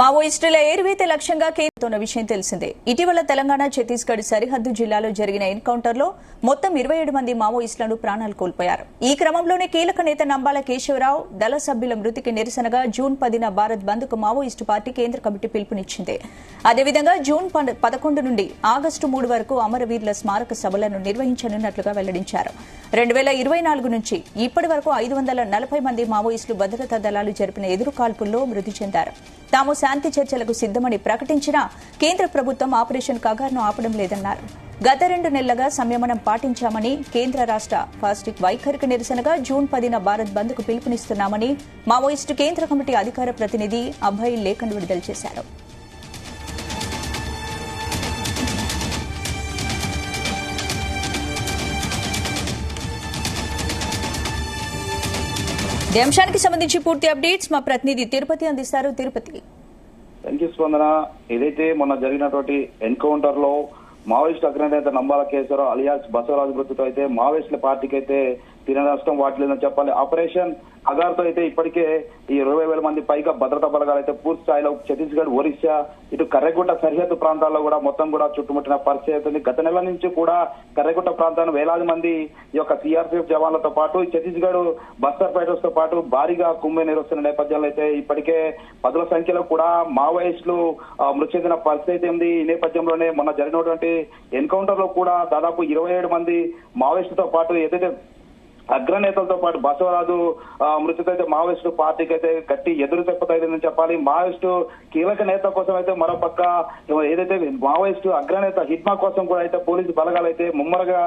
మావోయిస్టుల ఏరువేత లక్ష్యంగా కేంద్రతోన్న విషయం తెలిసిందే. ఇటీవల తెలంగాణ ఛత్తీస్గఢ్ సరిహద్దు జిల్లాలో జరిగిన ఎన్కౌంటర్లో మొత్తం 27 మంది మావోయిస్టులను ప్రాణాలు కోల్పోయారు. ఈ క్రమంలోనే కీలక నేత నంబాల కేశవరావు దళ సభ్యుల మృతికి నిరసనగా జూన్ 10న భారత్ బంద్ కు మావోయిస్టు పార్టీ కేంద్ర కమిటీ పిలుపునిచ్చింది. అదేవిధంగా జూన్ 11 నుండి ఆగస్టు 3 వరకు అమరవీరుల స్మారక సభలను నిర్వహించనున్నట్లుగా వెల్లడించారు. 2024 నుంచి ఇప్పటి వరకు 540 మంది మావోయిస్టులు భద్రతా దళాలు జరిపిన ఎదురుకాల్పుల్లో మృతి చెందారు. తాము శాంతి చర్చలకు సిద్దమని ప్రకటించినా కేంద్ర ప్రభుత్వం ఆపరేషన్ కగార్ను ఆపడం లేదన్నారు. గత 2 నెలలుగా సంయమనం పాటించామని, కేంద్ర రాష్ట ఫాస్టిక్ వైఖరికి నిరసనగా జూన్ 10న భారత్ బంద్ కు పిలుపునిస్తున్నామని మావోయిస్టు కేంద్ర కమిటీ అధికార ప్రతినిధి అభయ్ లేఖను విడుదల చేశారు. ఈ అంశానికి సంబంధించి పూర్తి అప్డేట్స్ మా ప్రతినిధి తిరుపతి అందిస్తారు. తిరుపతి. థ్యాంక్ యూ స్పందన. ఏదైతే మొన్న జరిగినటువంటి ఎన్కౌంటర్ లో మావోయిస్టు అగ్రనేత నంబాల కేశవరావు అలియాస్ బసవరాజు మృతితో అయితే మావోయిస్టుల పార్టీకి అయితే తీర నష్టం వాటిలేదని చెప్పాలి. ఆపరేషన్ అగార్తో అయితే ఇప్పటికే ఈ 20,000 మంది పైగా భద్రతా బలగాలు అయితే పూర్తి స్థాయిలో ఛత్తీస్గఢ్, ఒరిస్సా, ఇటు కర్రెగుట్ట సరిహద్దు ప్రాంతాల్లో కూడా మొత్తం కూడా చుట్టుముట్టిన పరిస్థితి అవుతుంది. గత నెల నుంచి కూడా కర్రెగుట్ట ప్రాంతాన్ని వేలాది మంది ఈ యొక్క సిఆర్పీఎఫ్ జవాన్లతో పాటు ఛత్తీస్గఢ్ బస్తర్ ఫైటర్స్ తో పాటు భారీగా కుమ్మే నిర్వహిస్తున్న నేపథ్యంలో అయితే ఇప్పటికే పదుల సంఖ్యలో కూడా మావోయిస్టులు మృతి చెందిన పరిస్థితి ఉంది. ఈ నేపథ్యంలోనే మొన్న జరిగినటువంటి ఎన్కౌంటర్ లో కూడా దాదాపు 27 మంది మావోయిస్టులతో పాటు ఏదైతే అగ్రనేతలతో పాటు బసవరాజు మృతితో అయితే మావోయిస్టు పార్టీకి అయితే గట్టి ఎదురు దెబ్బతైందని చెప్పాలి. మావోయిస్టు కీలక నేత కోసం అయితే మరోపక్క ఏదైతే మావోయిస్టు అగ్రనేత హిడ్మా కోసం కూడా అయితే పోలీసు బలగాలు అయితే ముమ్మరగా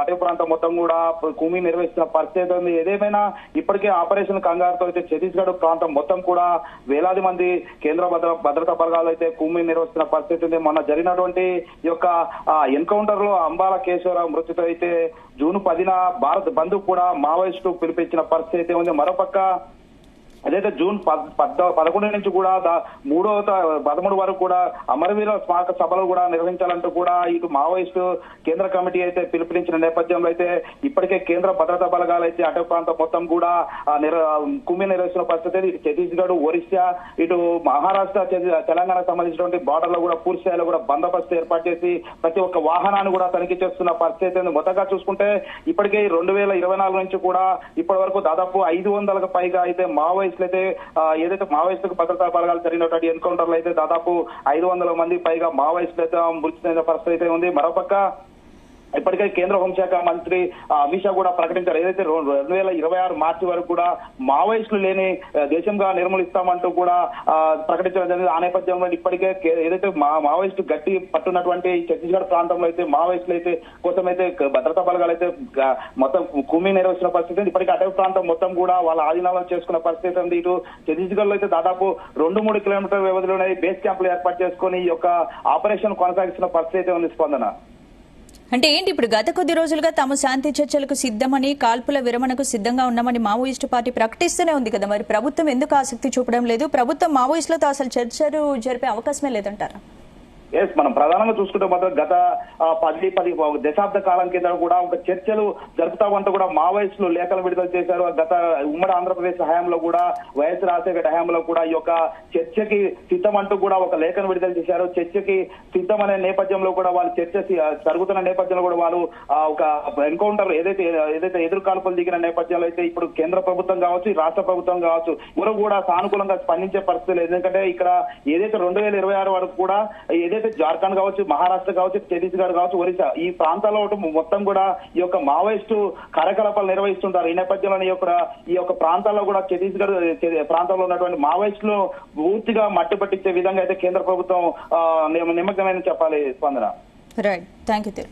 అటవీ ప్రాంతం మొత్తం కూడా కుమి నిర్వహిస్తున్న పరిస్థితి ఉంది. ఏదేమైనా ఇప్పటికే ఆపరేషన్ కంగారుతో అయితే ఛత్తీస్గఢ్ ప్రాంతం మొత్తం కూడా వేలాది మంది కేంద్ర భద్రతా బలగాలు అయితే కుమి నిర్వహిస్తున్న పరిస్థితి ఉంది. మొన్న జరిగినటువంటి ఈ యొక్క ఎన్కౌంటర్ లో నంబాల కేశవరావు మృతితో అయితే జూన్ 10న భారత్ బంద్ కూడా మావోయిస్టు పిలిపించిన పరిస్థితి ఉంది. మరోపక్క అదైతే జూన్ 11 నుంచి కూడా 13 వరకు కూడా అమరవీరుల స్మారక సభలు కూడా నిర్వహించాలంటూ కూడా ఇటు మావోయిస్టు కేంద్ర కమిటీ అయితే పిలుపునిచ్చిన నేపథ్యంలో అయితే ఇప్పటికే కేంద్ర భద్రతా బలగాలు అయితే అటవీ ప్రాంతం మొత్తం కూడా కుమ్మి నిర్వహిస్తున్న పరిస్థితి. ఇటు ఛత్తీస్గఢ్, ఒరిస్సా, ఇటు మహారాష్ట్ర, తెలంగాణకు సంబంధించినటువంటి బార్డర్ లో కూడా పూర్తి స్థాయిలో కూడా బందోబస్తు ఏర్పాటు చేసి ప్రతి ఒక్క వాహనాన్ని కూడా తనిఖీ చేస్తున్న పరిస్థితి ఉంది. మొత్తంగా చూసుకుంటే ఇప్పటికే 2024 నుంచి కూడా ఇప్పటి వరకు దాదాపు 500కు పైగా అయితే అయితే ఏదైతే మావోయిస్టులకు భద్రతా బలగాలు జరిగినటువంటి ఎన్కౌంటర్లు అయితే దాదాపు 500 మంది పైగా మావోయిస్టులు అయితే మృతి చెందిన పరిస్థితి అయితే ఉంది. మరోపక్క ఇప్పటికే కేంద్ర హోంశాఖ మంత్రి అమిత్ షా కూడా ప్రకటించారు. ఏదైతే 2026 మార్చి వరకు కూడా మావోయిస్టులు లేని దేశంగా నిర్మూలిస్తామంటూ కూడా ప్రకటించడం జరిగింది. ఆ నేపథ్యంలో ఇప్పటికే ఏదైతే మావోయిస్టు గట్టి పట్టున్నటువంటి ఛత్తీస్గఢ్ ప్రాంతంలో అయితే మావోయిస్టులు అయితే కోసం అయితే భద్రతా బలగాలు అయితే మొత్తం కుమ్మి నిర్వహిస్తున్న పరిస్థితి. ఇప్పటికే అటవీ ప్రాంతం మొత్తం కూడా వాళ్ళ ఆధీనంలో చేసుకున్న పరిస్థితి ఉంది. ఇటు ఛత్తీస్గఢ్ లో అయితే దాదాపు 2-3 కిలోమీటర్ల వ్యవధిలోనే బేస్ క్యాంపులు ఏర్పాటు చేసుకుని ఈ యొక్క ఆపరేషన్ కొనసాగిస్తున్న పరిస్థితి ఉంది. స్పందన అంటే ఏంటి, ఇప్పుడు గత కొద్ది రోజులుగా తాము శాంతి చర్చలకు సిద్దమని, కాల్పుల విరమణకు సిద్దంగా ఉన్నామని మావోయిస్టు పార్టీ ప్రకటిస్తూనే ఉంది కదా, మరి ప్రభుత్వం ఎందుకు ఆసక్తి చూపడం లేదు? ప్రభుత్వం మావోయిస్టులతో అసలు చర్చలు జరిపే అవకాశమే లేదంటారా? ఎస్, మనం ప్రధానంగా చూసుకుంటే మాత్రం గత 10 దశాబ్ద కాలం కింద కూడా ఒక చర్చలు జరుపుతామంటూ కూడా మావోయిస్టులు లేఖలు విడుదల చేశారు. గత ఉమ్మడి ఆంధ్రప్రదేశ్ హయాంలో కూడా వైఎస్ రాజశేఖర హయాంలో కూడా ఈ యొక్క చర్చకి సిద్ధమంటూ కూడా ఒక లేఖను విడుదల చేశారు. చర్చకి సిద్ధం అనే నేపథ్యంలో కూడా వాళ్ళు చర్చ జరుగుతున్న నేపథ్యంలో కూడా వాళ్ళు ఒక ఎన్కౌంటర్ ఏదైతే ఎదురుకాల్పులు దిగిన నేపథ్యంలో అయితే ఇప్పుడు కేంద్ర ప్రభుత్వం కావచ్చు, రాష్ట్ర ప్రభుత్వం కావచ్చు, ఎవరు కూడా సానుకూలంగా స్పందించే పరిస్థితి లేదు. ఎందుకంటే ఇక్కడ ఏదైతే 2026 వరకు కూడా ఏదైతే జార్ఖండ్ కావచ్చు, మహారాష్ట్ర కావచ్చు, ఛత్తీస్గఢ్ కావచ్చు, ఒరిస్సా ఈ ప్రాంతాల్లో మొత్తం కూడా ఈ యొక్క మావోయిస్టు కార్యకలాపాలు నిర్వహిస్తుంటారు. ఈ నేపథ్యంలో ఈ యొక్క ప్రాంతాల్లో కూడా ఛత్తీస్గఢ్ ప్రాంతంలో ఉన్నటువంటి మావోయిస్టులు పూర్తిగా మట్టి పట్టించే విధంగా అయితే కేంద్ర ప్రభుత్వం నిమగ్నమైన చెప్పాలి. స్పందన. Right, thank you.